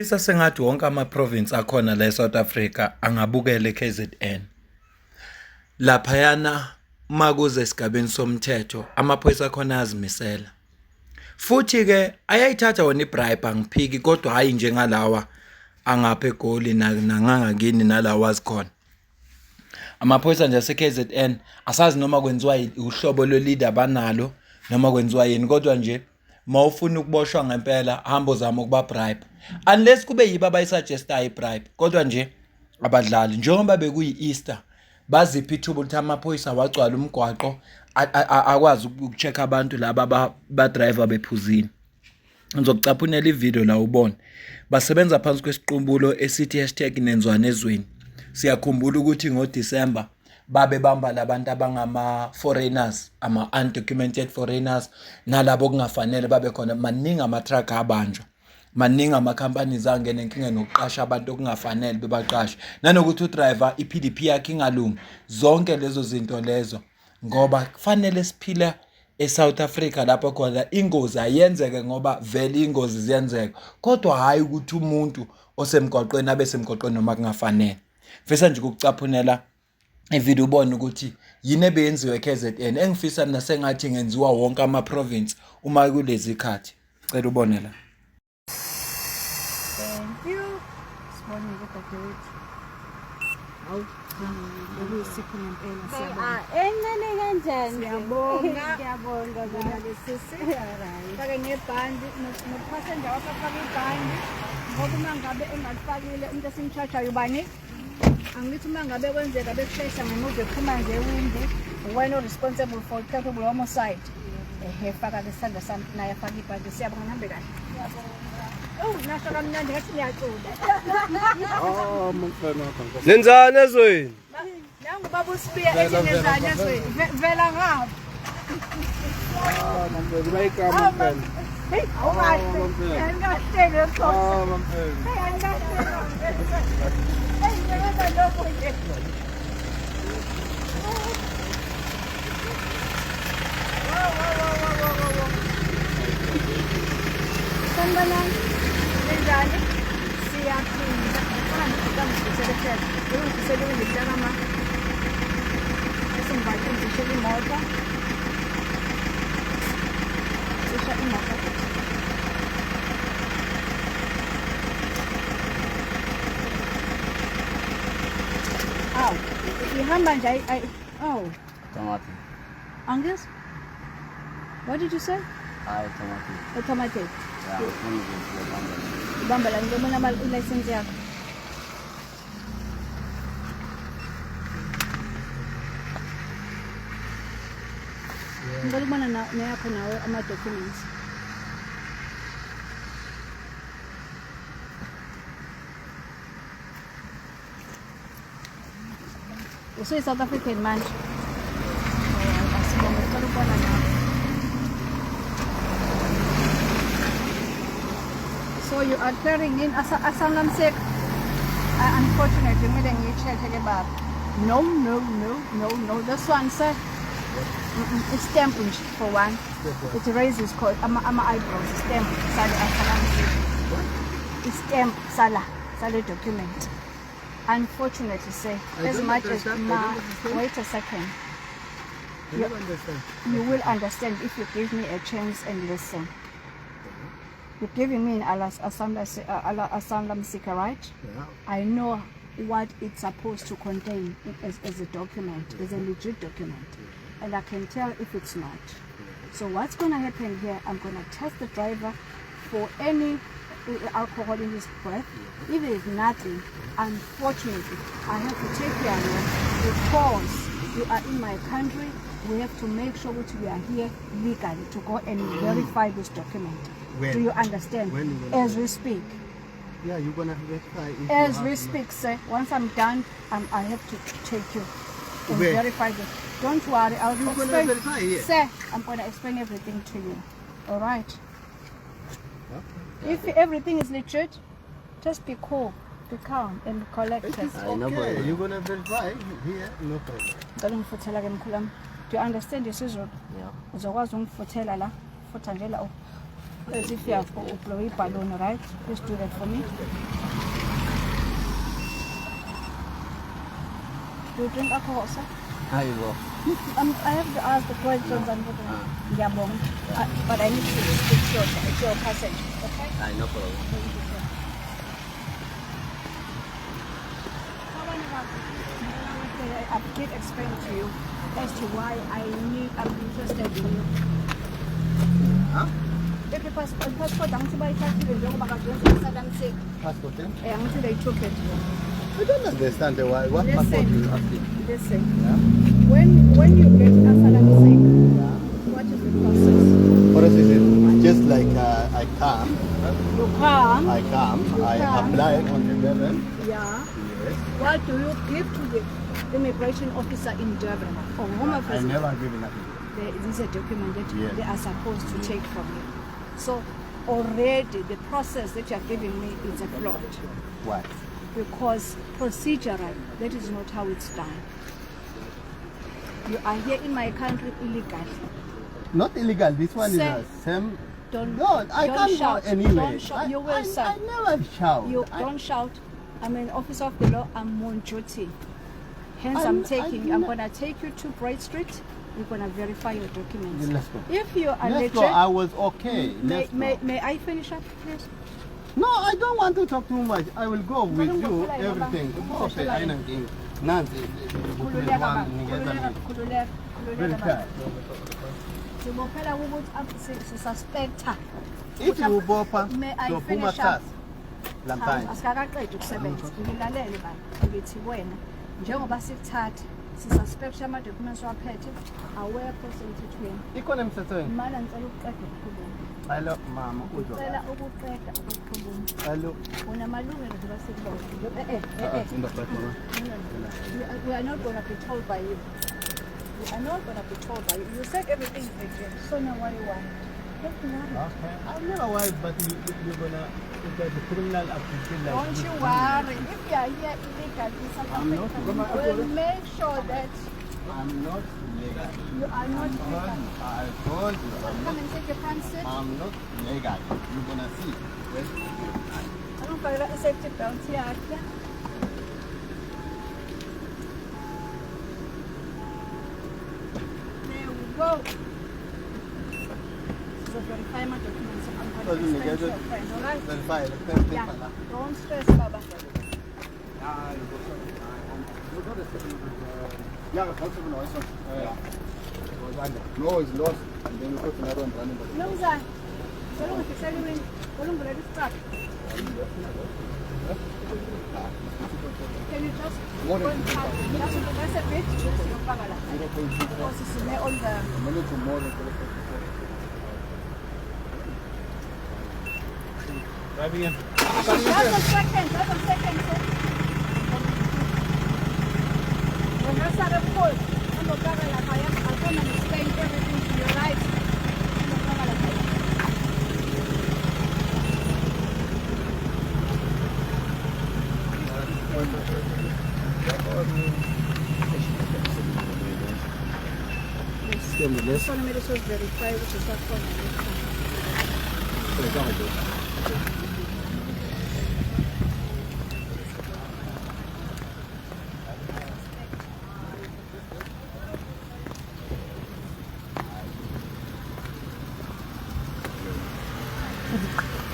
Sengathi wonke ama-province akhona la eSouth Africa angabukela eKZN. Laphayana makuze esigabeni somthetho amaphoyisa akhona ayazimisela. Futhi-ke ayayithatha wona ibribe angiphiki kodwa hayi njengalawa angapha eGoli nangangakini nalawa azikhona. Amaphoyisa nje ase-KZN asazi noma kwenziwa uhlobo lwe-leader abanalo noma kwenziwa yini kodwa nje mawufuna ukuboshwa ngempela hamba uzama ukuba bribe unless kube yibo abayisuggesta ibribe kodwa nje abadlali njengoba bekuyi-Easter baziphi ithuba ukuthi amaphoyisa wagcwala umgwaqo akwazi ukucheck abantu laba ba-driver bephuzini. Ngizokucaphunela ivideo la ubone basebenza phansi kwesiqumbulo esithi #nenzwana ezweni. Siyakhumbula ukuthi ngoDisemba babe bamba labantu abangama-foreigners, ama-undocumented foreigners, nalabo kungafanele babe khona. Maningi ama-truck abanjwa, maningi ama-companies angene inkinga nokuqasha abantu okungafanele bebaqashe, nanokuthi udriver i-PDP yakhe ingalungi. Zonke lezo zinto lezo ngoba kufanele siphila eSouth Africa lapho khona ingozi ayenzeke ngoba vele ingozi ziyenzeka, kodwa hayi ukuthi umuntu osemgwaqweni abe semgwaqweni noma kungafanele. Mfisa nje ukucaphunela ivideo ubone ukuthi yini ebeyenziwe eKZN engifisa nasengathi ngenziwa wonke ama-province uma kulezi khathi. Cela ubone la. Thank you. Sibone kodadewethu. Hawu, bekuyisipho ngempela siyabonga. Encane kanjani? Siyabonga. Ngiyabonga Ngibona lesisi. Fake ngebhandi nopassenger wasafaka ibhandi. Ngoba uma ngabe engalifakile umuntu esimthathayo ubani? Angithi uma ngabe kwenzeka bekushayisa ngemuva ephuma nje ewindi, wena o-responsible for culpable homicide. Faka lesandla sami naye afaka ibhandi. Siyabonga nihambe kahle. Oh, nasho kamnandi ngathi ngiyacula. Nenzwana ezweni. Nangu baba uSibiya ethi nenzwana ezweni. Vela ngapha. Mamfela bayikama mfela. Hey, awukahle. Ngiyangahlela khona. Mamfela. Hey, ngiyenza lokho nje. Sanibonani. Nenzani? Siyaphinda. Ngikamsebenzela. Ngizisele ngidlala esimbathe ngishela imoto. Sisha imoto. Aw, ihamba nje oh. Tomati. Angus? What did you say? Tomati. Automatic. Yeah, Ibamba la ngibona i-license yakho. Ngicela ukubona neyakho nawe ama-documents. Usuyi-South African manje? Asibonge, ngicela ukubona nawe. So you are carrying in asangamsek. Unfortunately, kumele ngiyi-check-e ke baba. No. This one, sir. It's stamp for one. It raises eyebrows. Stamp sale asangamsek. It's stamp sale document. Unfortunately, sir, as much as wait a second. You will understand if you give me a chance and listen. You're giving me an asylum seeker, right? Yeah. I know what it's supposed to contain as a document, as a legit document. And I can tell if it's not. So what's going to happen here, I'm going to test the driver for any alcohol in his breath. If there is nothing, unfortunately, I have to take you away because you are in my country. We have to make sure that we are here legally to go and verify this document. When? Do you understand? When? As we speak. Yeah, you're gonna verify. As we speak, sir. Once I'm done, I have to take you and Where? verify this. Don't worry, I'll You're gonna explain. verify here? Sir, I'm gonna explain everything to you. All right. Okay. If everything is legit, just be cool, be calm, and collect it. Okay, you're gonna verify here, no problem. Ngicela ungifuthela ke mkhulu wami. Do you understand isiZulu? Yeah. Uzokwazi ungifuthela la, futha nje la. as if you have a blow balloon, right? Please do that for me. Do you drink alcohol, sir? How you go? I have to ask the questions and but I need to it's your passage, okay? No problem. I did explain to you as to why I'm interested in you. Huh? If the passport ang sibay taxi njengoba kanje Saddam Sheikh. Passport, eh? Until they took it. I don't understand why. What passport do you asking? Listen. Yeah? When you get a Saddam Sheikh, Yeah. what is the process? Process is just like I come, You come. I apply on the level. Yeah. Yes. What do you give to the immigration officer in Durban or Home I Affairs? never give nothing. This is a document that Yes. they are supposed to take from you. So already the process that you are giving me is a fraud Why? because procedural, that is not how it's done. You are here in my country illegally. Not illegal. This one Sir, is the same. Don't, No, I don't can't shout. go anywhere. Don't shout. You will, sir. I never shout. You don't shout. I'm an officer of the law. I'm on duty. Hence, I'm gonna take you to Bright Street. We're gonna verify your documents. Let's go. If you are Let's legit, go. I was okay. Let's go. may I finish up, please? No, I don't want to talk too much. I will go with Malungu you. pala yun, Everything. Baba. Okay, I know. Nancy, Khululeka ba? Khululeka very ba? tired. Sibophela ukuthi sisuspecta. If you bopa, May I so finish Puma up? Sas, Lampine. Asikaqedi ukusebenza. Ngilalele baba. Ngithi wena njengoba sikuthatha sisuspect ama-documents waphethe awekho semthethweni. Ikhona emthethweni. Mana ngicela ukuqeda ukukhuluma. Hello, mama. Ngicela ukuqeda ukukhuluma. Hello. Unamalungelo njengoba sikubona. We are not going to be told by you. We are not going to be told by you. You said everything is legit. So now what do you want? Don't worry. Okay. I'm never worried, but you're gonna get the criminal application like Don't this. you worry. If you are here illegally in South I'm not Africa, we'll make sure that I'm not legal. you are not legal. I told you, Come and take your front seat. I'm not legal. You're gonna see. I don't feel like a safety belt here. Yeah. There we go. So verify my documents. I'm So you going to get your it? friend, all right? Verify. Yeah. Don't stress, Baba. Yeah, that's even awesome. No, it's lost. And then we put another one running. Lumzane, tell him to tell you when ready to start. Can you just go and start? That's a bit. Because it's all the... A minute or more than Driving in. Just a second, sir. When I start a poll, I'm going to come and explain everything to you, right? This one made us verify which is that one.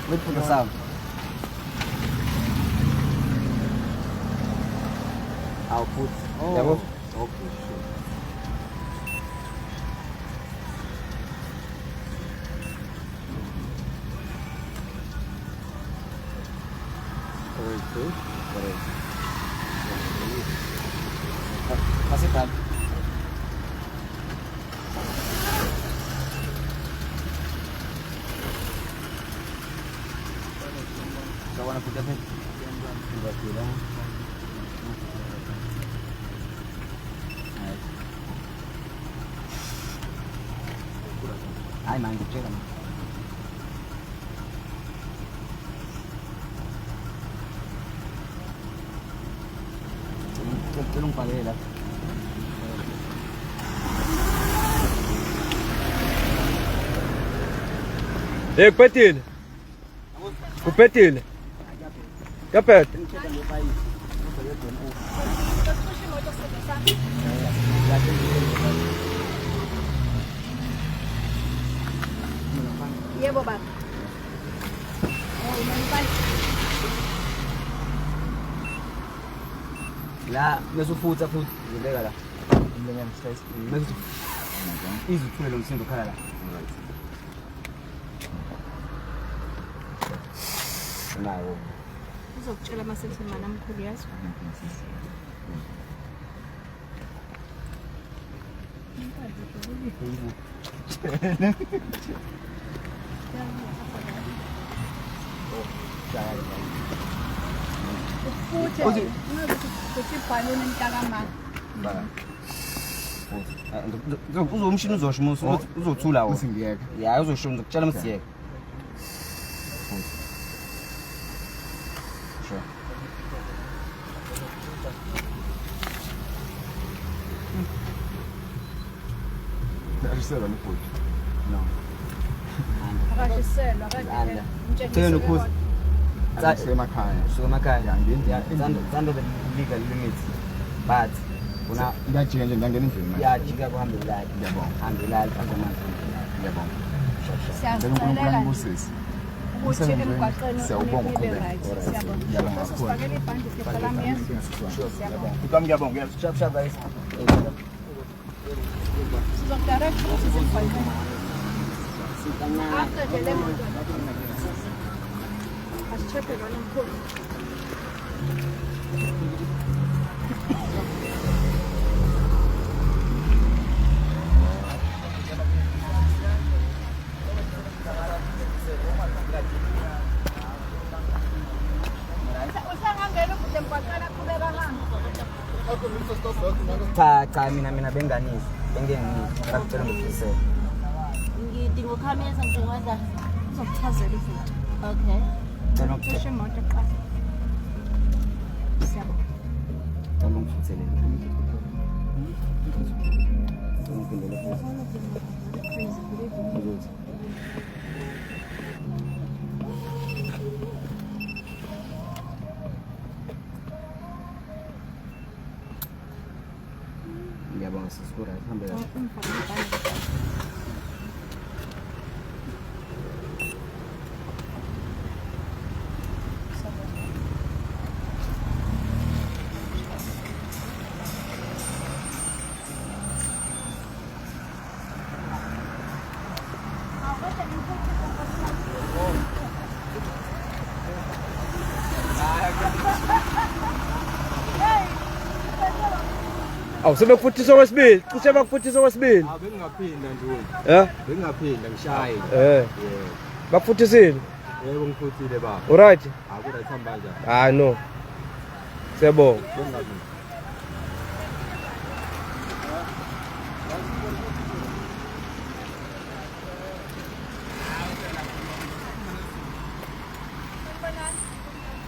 Wait for the sound. I'll put. Oh. Okay, sure. Masih kan? Kawan aku dah ni. Tiba-tiba. Ay, mango chicken. Tulong pala nila. Hey, kuphetile. Kuphetile. Kaphethe. Yebo baba. La mesufutha futhi ngibeka la emlonyeni slice mesu izuthule lo msindo khala la nawo Uzokutshela amasekhemana amkhulu yazi. Futhi ukuthi bhaloni mntakama. uzomshini uzosho musu uzothula wo Usingiyeka. ya uzosho ngikutshela msiyeke sure Ayisela nefuthu. no Akashiselwa Anda. kade. Tena ukhuza Asemakhaya. so emakhaya Ya ngini. zando the legal limits but una Ngiyajika nje ngangena endlini manje. yajika kuhambe lali Ngiyabonga. hambe lali kazamanzi Ngiyabonga. Siyakucelela Busisi. ukuthi emgwaqeni Siyawubonga ube uqhubeka. right. Siyabonga. Ngiyabonga kakhulu. Sifakele ibhandi siyabhala Siyabonga. Ngiyabonga. Ngiyabonga. shap shap guys Sizokudirect ukuthi sibhalele. After the lemon. Asichepe lona mkhulu. Usangangena ukuze mgwaqeni aqhubeka hamba. cha mina benganisi ngicela ngikhisele Ngidinga ukhamisa ngizokwenza. Uzokuchazela izinto. Okay. cela Cishe imoto eqala. Siyabonga. ngifuthelele ngikindele futhi ngiyabonga sisikura hambe la Awu sebekufuthiswa kwesibili, cishe bakufuthiswa kwesibili. Bengingaphinda nje. Bengingaphinda ngishaye. Bakufuthisile. Yebo ngifuthile baba. Alright. Akuda sihamba kanjani? Ah no. Siyabonga. Bengingaphinda.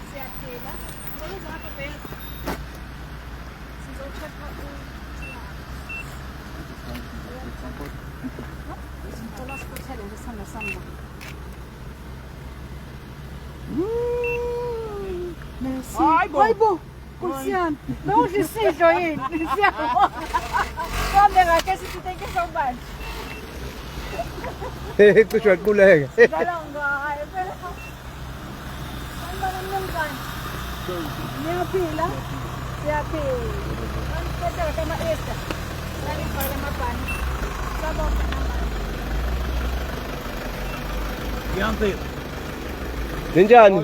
Siyaphila. Ngoluzwa ngapha bheka. Sizocheck up. Ngicela siphuthele nje isandla sami la. Hayibo. Nkosi yami. Nawudla isidlo yini? Siyabonga. Kambe kahle sithi thank you so much. Cishe waquleka. Ngalangayo phela. Sambana mnumzane. Niyaphila? Siyaphila. Ngiphethe kama Esther. Ngifake amabhani. Sabonga nambani. Ngiyampela. Ninjani?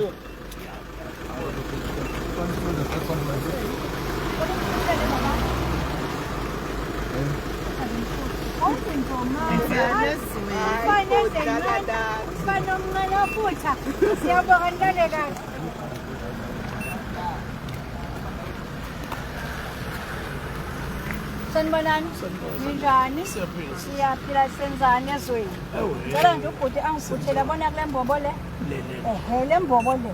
Siyabonga ntalekayo. Sanibonani? Ninjani? Siyaphila senzani ezweni? Ngicela nje ubhuti angiphuthele abona kule mbobo le. Le mbobo le.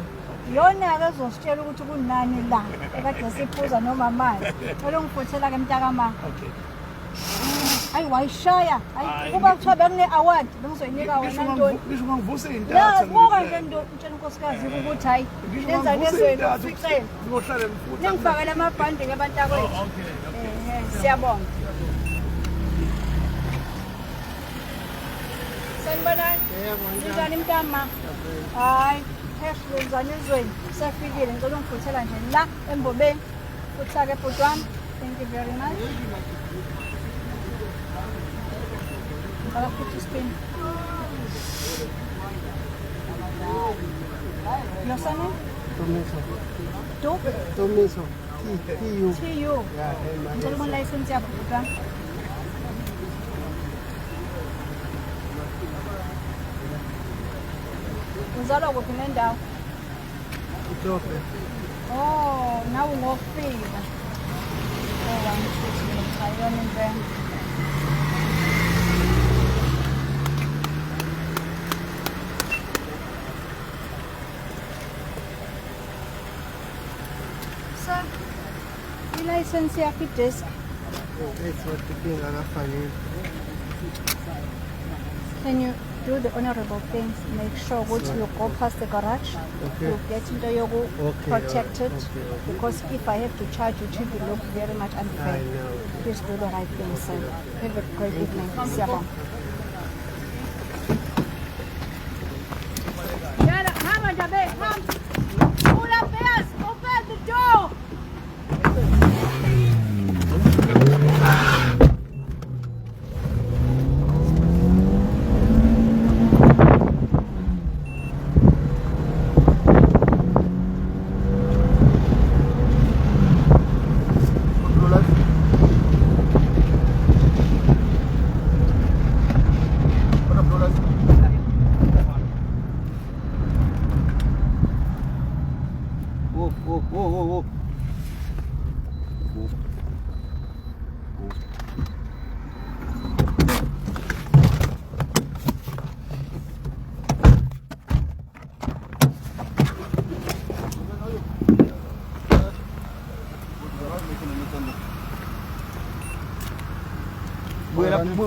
Yona-ke ezositshela ukuthi kunani la ekade siphuza noma manje. Ngicela ungiphuthela ke mntakama. Okay. Hayi wayishaya. Hayi kuba kuthiwa bekune-award bengizoyinika wena Ntoni. Ngisho ngangivuse Ya, indatha. sibuka nje Ntoni nkosikazi ukuthi hayi lenza nezweni uficele. Ngohlala ngifutha. Ningifakele amabhandi-ke abantakwethu. Siyabonga. Sanibonani? Njani mntama? Hayi, wenzani ezweni? Siyafikile, ngicela ungifuthela nje la embobeni. Futhi-ke bhuti wami. Thank you very much. Ngifaka futhi ispini. Your surname? Tomiso. TU. Ngicela ubona license yakho bhuti wami. Uzalwa kuphi nendawo? Itope. Oh, nawe ngofika. Oh, 1 2 3 ayona impela. Sir, i-license yakho i-desk. That's what the thing akafanele. Can you do the honorable things? Make sure that you go past the garage. You get into your protected. Because if I have to charge you, it will look very much unfair. I know. Please do the right thing, sir. Have a great evening. Siyabonga. Come on, Jabe, come. Pull up, yes. Open the door.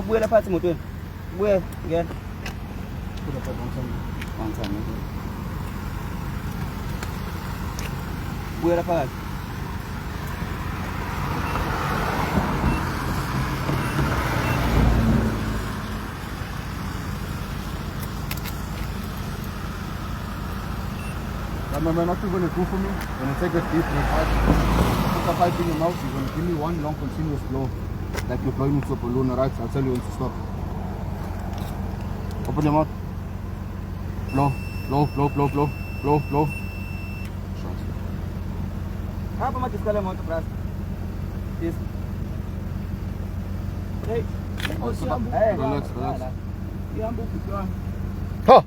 Buya phansi emotweni. Buya ngena. Buya phakathi. Man, what you're going to do for me, when you take a deep breath, put a pipe in your mouth, you're going to give me one long continuous blow, like you're blowing into a balloon, alright? I'll tell you when to stop. Open your mouth. Blow, blow, blow, blow, blow, blow, blow. Shot. Hapa matiskala monto braço. Isso. Ei. Relax, relax. Ha!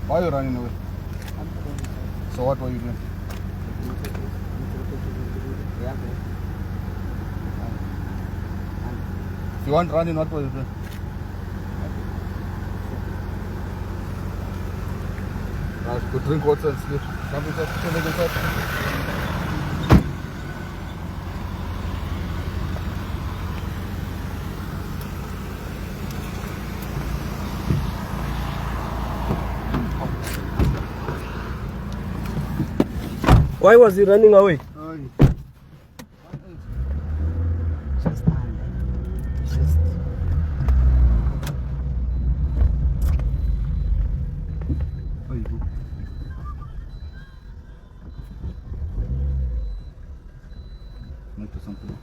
Why are you running away? So what were you doing? If you weren't running, what were you doing? Guys, go drink water and sleep. Jump inside, put your leg inside. Why was he running away? Just under. Just. Make to something.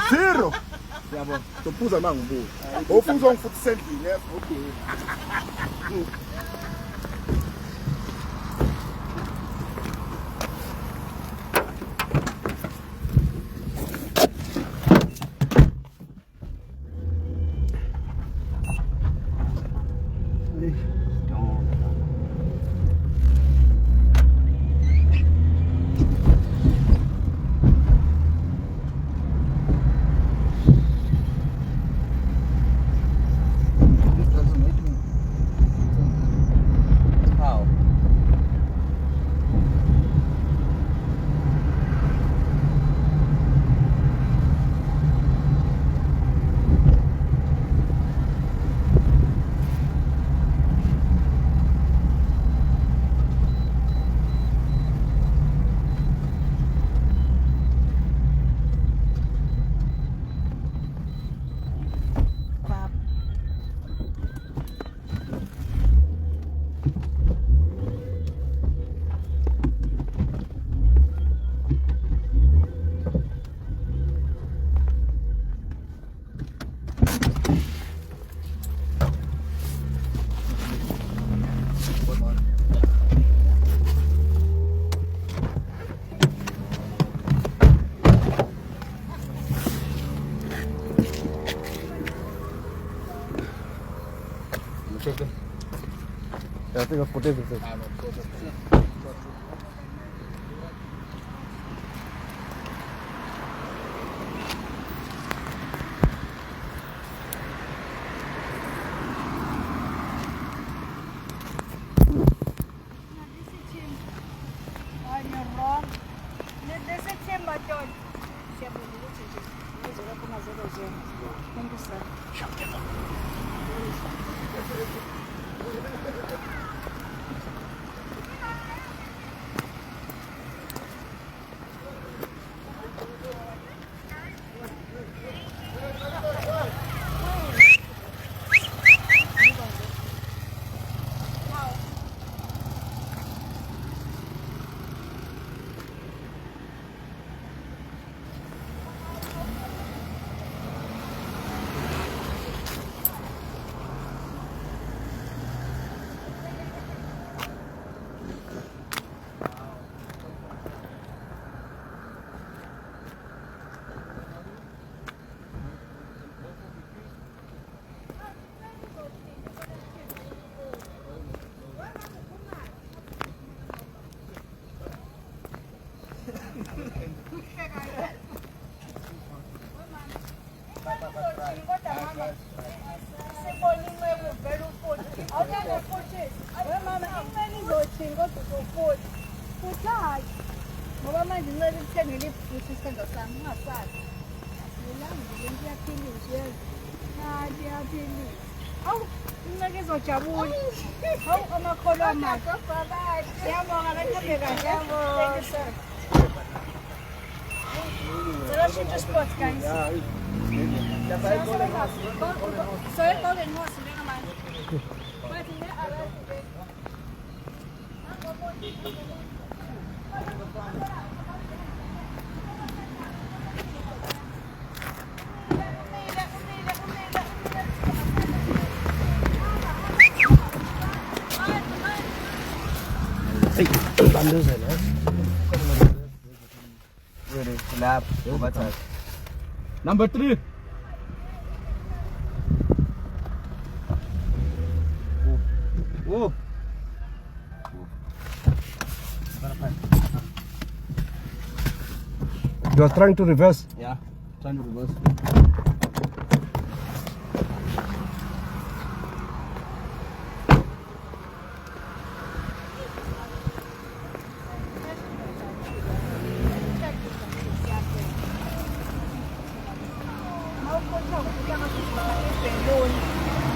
Zero. Siyabona. Sophuza mangibuza. Ofuthi ongifuthi sendlini yes. Okay. This doesn't make me. How? I think I've got everything. Thank you, sir. Ngoba manje ngicela ukuthengele iphuthu isithando sami ungasazi. Asilangi ngiyaphilisa yezwa. Hayi ngiyaphilisa. Awu inceke izojabula. Hawu amakholo amahle. Siyabonga lakhe kahle. Thank you sir. Let's shoot the spots guys. Sorry, golden horse njenga manje. Bathi ne arati. Really, lap, overtime. Number 3. Oh. You are trying to reverse. Yeah, trying to reverse.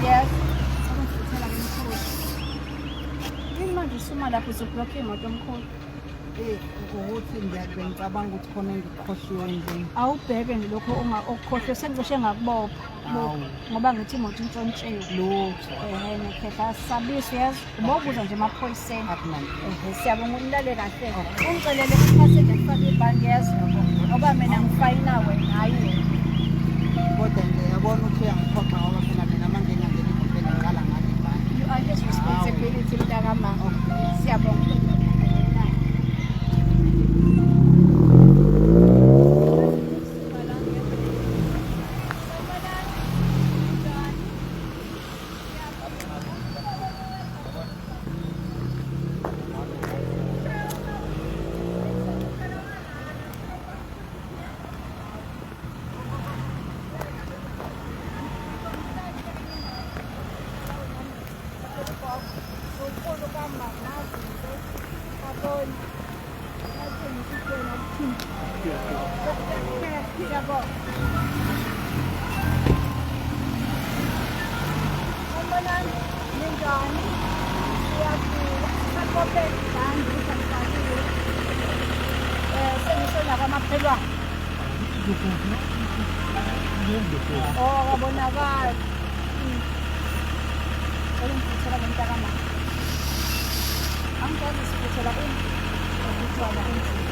Yes. Yini manje usuma lapho uzoblokha imoto omkhulu? Ukuthi ngiyacabanga ukuthi khona ngikhohliwe endlini. Awubheke nje lokho okukhohlwe sengicishe ngakubopha. Ngoba ngithi imoto intshontshiwe. Lutho. Nekhehla asisabisi yazi. Ubobuza nje emaphoyiseni. Siyabonga ukulale kahle. Ungicelele ukuphathele ngifake ibhangi yazi. Ngoba mina ngifayina wena hayi. Kodwa Siyabonga. Umbonani ninjani? Siyaphila. Sakophe njani usahlangile. Sengisola kwamakhelwane. Oh, kabonakala. Ngikuthela ngomntakama. Angikwazi sikuthela ukuthola endlini.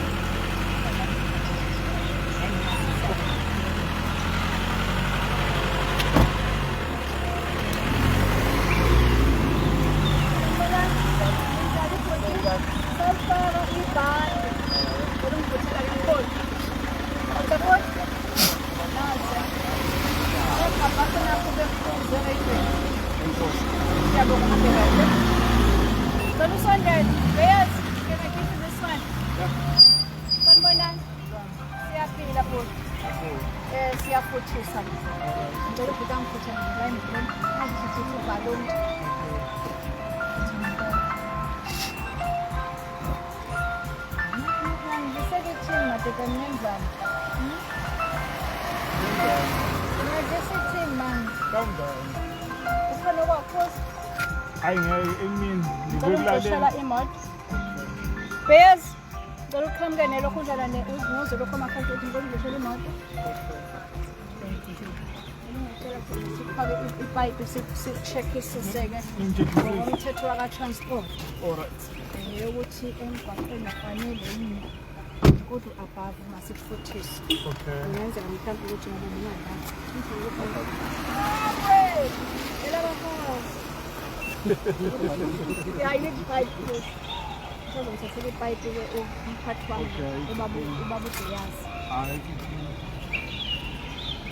Siyafuthisa. Ngicela ukuthi angifuthe ngizayini ngibona azifuthisa baloni. Ngisekuthini madoda nenzani? Ngisekuthini man. Ufuna ukwakhoza? Hayi ngeke emini Ngicela ngikulalela. imoto. Bez. Ngicela uqhamuke nelokhu njalo uze lokho amakhathi ethi ngicela ngishela imoto. Sifake ipayipi sicheckisiseke ngokomthetho waka-transport yokuthi emgwaqeni kufanele yini kodwa above masifuthise kungenzeka mhlawumbe ukuthi ngoba ngingadala ipayipi sazongithathela ipayipi-ke umphathi wami ubabudeyazi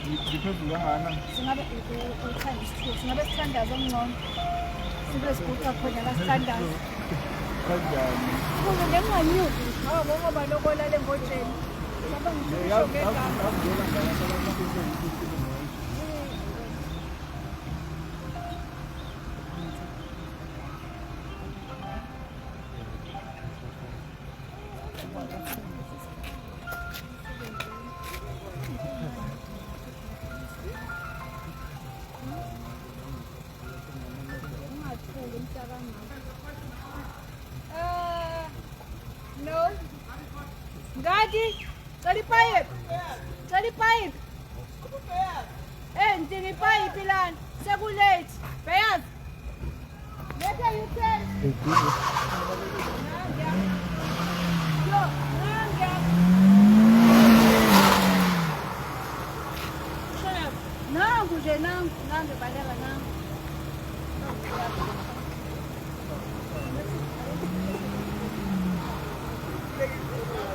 Diphezulu kangana. singabe times 2 singabe sithandaza omngcono sibe siguqa khona la sithandaza Kanjani? kuze ngenganyuki ngoba lokolale ngotsheni sabe ngisho ngegama No. Ngadi, cari pipe. Cari pipe. Ndini pipe lan. Sekulate. Beyaz. Later you can. Yo, nanga. Shona. Nangu nje nangu baleka nangu.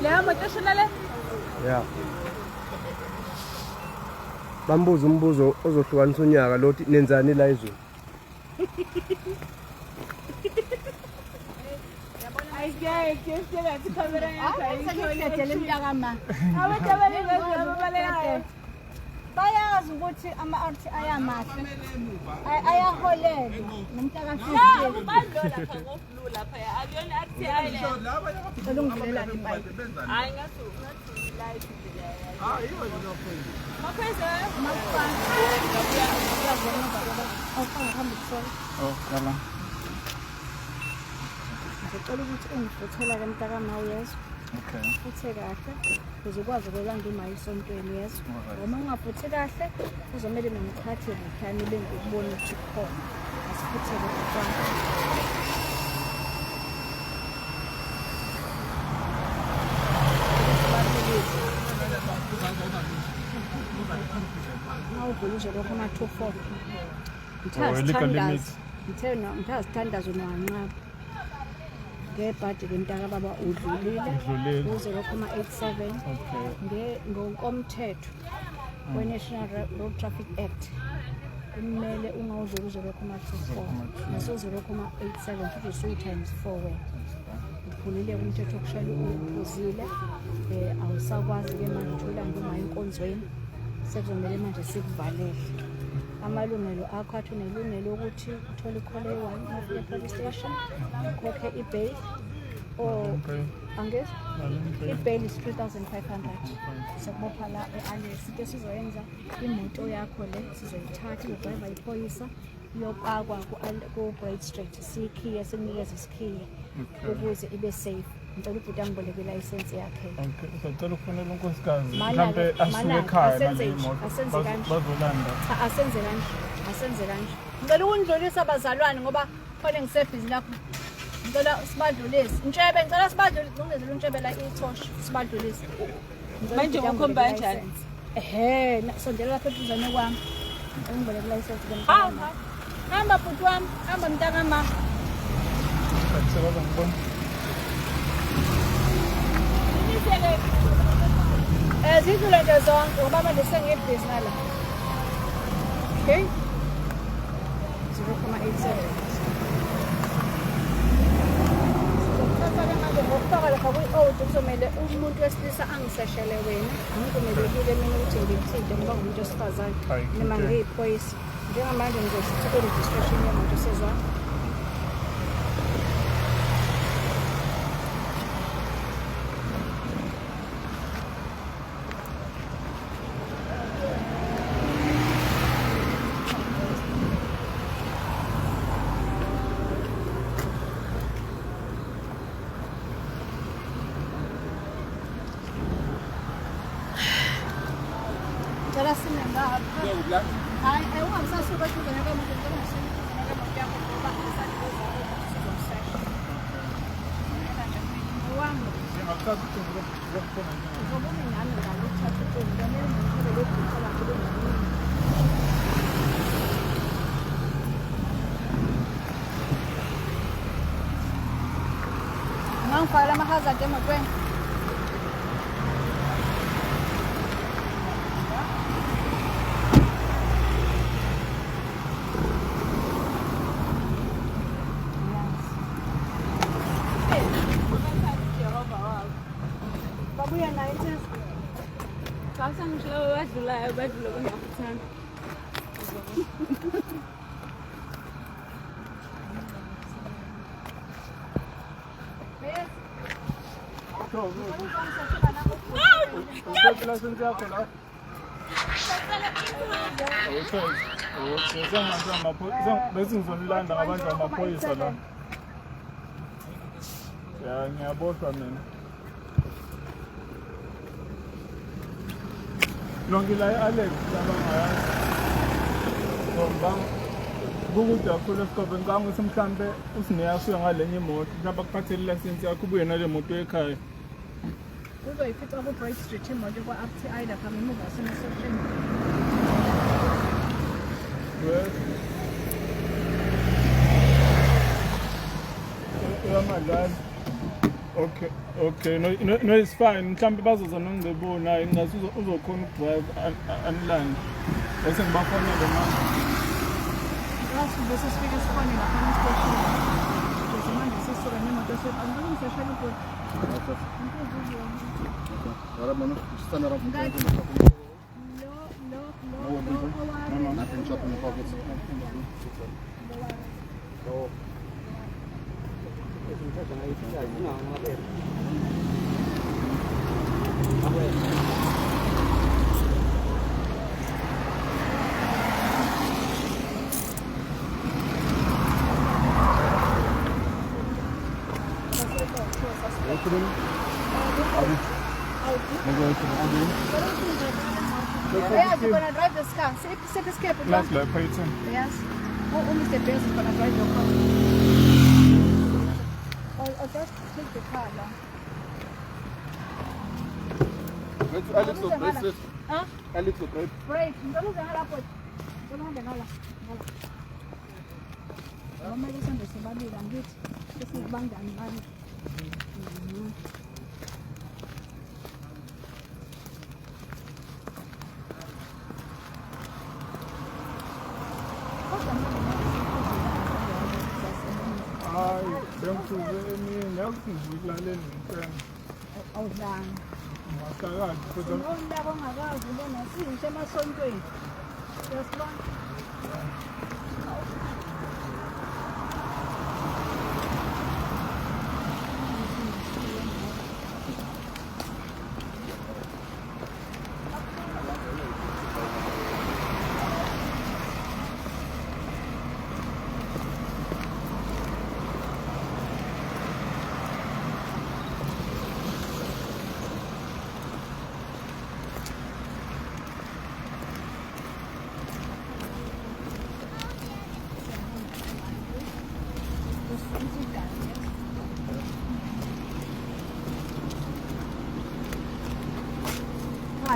Leya moto shona le? Yeah. Bambuza umbuzo ozohlukanisa unyaka lothi nenzani la izweni. Ayike ngathi kamera yakho ayikho mntakama. Abantu abalengazi bayazi ukuthi ama-RT ayamahle ayaholela nomntakafisi Badlola lapha ngokulu lapha akuyona RTI le. olungivelela ipayipi Hayi ngathi light nje. Mapheza. awuhamba kusola Oh, yala. ngicela ukuthi ungifuthela-ke mntakama uyezwa Okay. futhe kahle ukuze ukwazi ukwelanda imali esontweni yezwa uma ungafuthi kahle uzomele nomthathe bukhani bengikubona ukuthi khona asifuthele kuqala awubhuluzwe lokho ama-24 ngithazithandazo nowancaba ngebhadi-ke mntaka baba udlulile u-0,87 ngokomthetho we-National Road Traffic Act kumele ungawudluli u-0,24 naso-0,87 futhi usu-times 4 wena uphulile umthetho okushayela uphuzile awusakwazi-ke manje utholanga uma enkonzweni sekuzomele manje sikuvalele amalungelo akho athi unelungelo ukuthi uthole ikhole eyi-1 mafika e-police station ukhokhe i-bail or Angithi? I-bail is 3,500. Sokubopha la e-Alice. Into sizoyenza imoto yakho le sizoyithatha izodrayiva iphoyisa iyopakwa ku-Braid Street sikhiye sinikeze isikhiye ukuze ibe safe. Ngicela ubhuti angiboleke ilayisensi yakhe. Okay, sicela ukufonela unkosikazi Mana-ke, mhlambe asuke ekhaya asenze nje, nalemoto asenze kanje. bazolanda. Cha, asenze kanje. Ngicela ukundlulisa abazalwane ngoba khona ngisebhizi lapho. Ngicela sibadlulise. Ntshebe, ngicela sibadlulise. Ngingezela untshebe la ithosha sibadlulise. Manje ukhomba kanjani? Sondela lapha eduzane kwami. Engiboleke ilayisensi ke. Hamba bhuti wami, hamba mntangama. Ngicela ngibone. Zidlule nje zonke ngoba manje sengibhizi nala. Okay? 0,87. Sizokuthatha manje ngokufaka lapha kwi-old kuzomele umuntu wesilisa angiseshele wena. Ngivumelekile mina ukuthi ngikuthinte ngoba ngumuntu wesifazane. Noma ngiyiphoyisa. Njengamanje ngizosithi i-registration yemoto sezwa. Cela sinengapha. Hayi, ungamsasuka kuzona kamuntu ngicela ngisho kamuntu yakho ngoba ngisanibuza ukuthi sizomsesha. Wami. Ngiyakwazi ukuthi ngizokufona nje. Ngizobona nami ngalo ukuthatha ucingo kumele ngithole lephutha lakho lengane. Ngangifaka ama-hazard emotweni. Babuya nayo ithesi. Kasa ngisho badlulayo badlula kungakuthanda. Ukhipha ilayisensi yakho la. Okay, sengathi amaphoyisa bese ngizolilanda ngabantu amaphoyisa la. Ya ngiyaboshwa mina. Lonke la e-Alex labangayazi. Ngoba kukude kakhulu esigabeni ngicabanga ukuthi mhlampe uSineya asuke ngalenye imoto mhlampe akuphathele ilayisensi yakho ubuye nale moto ekhaya. Uzoyifica ku-Braid Street imoto kwa-RTI lapha ngemuva semasesheni. Uyamadlala. Okay, no it's fine. Mhlambe bazoza nongibona ingathi uzokhona ukudrive anilande. Bese ngibafonele manje. Bese sifike sifone lapha estation. Bese manje sisuka nemoto angeke ngiseshele ukuthi. Ahora menos, stand around. No, nothing shot in the pockets. Yes, you're gonna drive this car. Sit this car. Last like Peyton. Yes. Mr. Benz is gonna drive your car. Or just take the car now. Alex, no, bracelet. Huh? Alex, no, bracelet. Break. Don't Mama isando sebabili angithi esibangani bani. Hayi, bengizweni ngiyakuzulalela ngempela. Awudlanga. Ngasakazi kodwa Ngomhlaba ongakazi ubona sinhle emasontweni. Yasibona.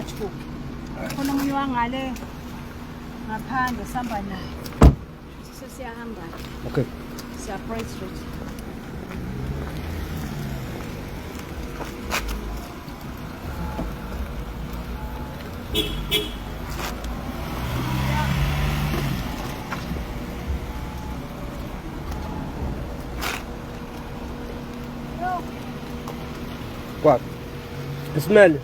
Chukwu. Khona omunye wangale ngaphandle sihamba naye. Sesiyahamba. Okay. Siya Bright Street. What? Smell.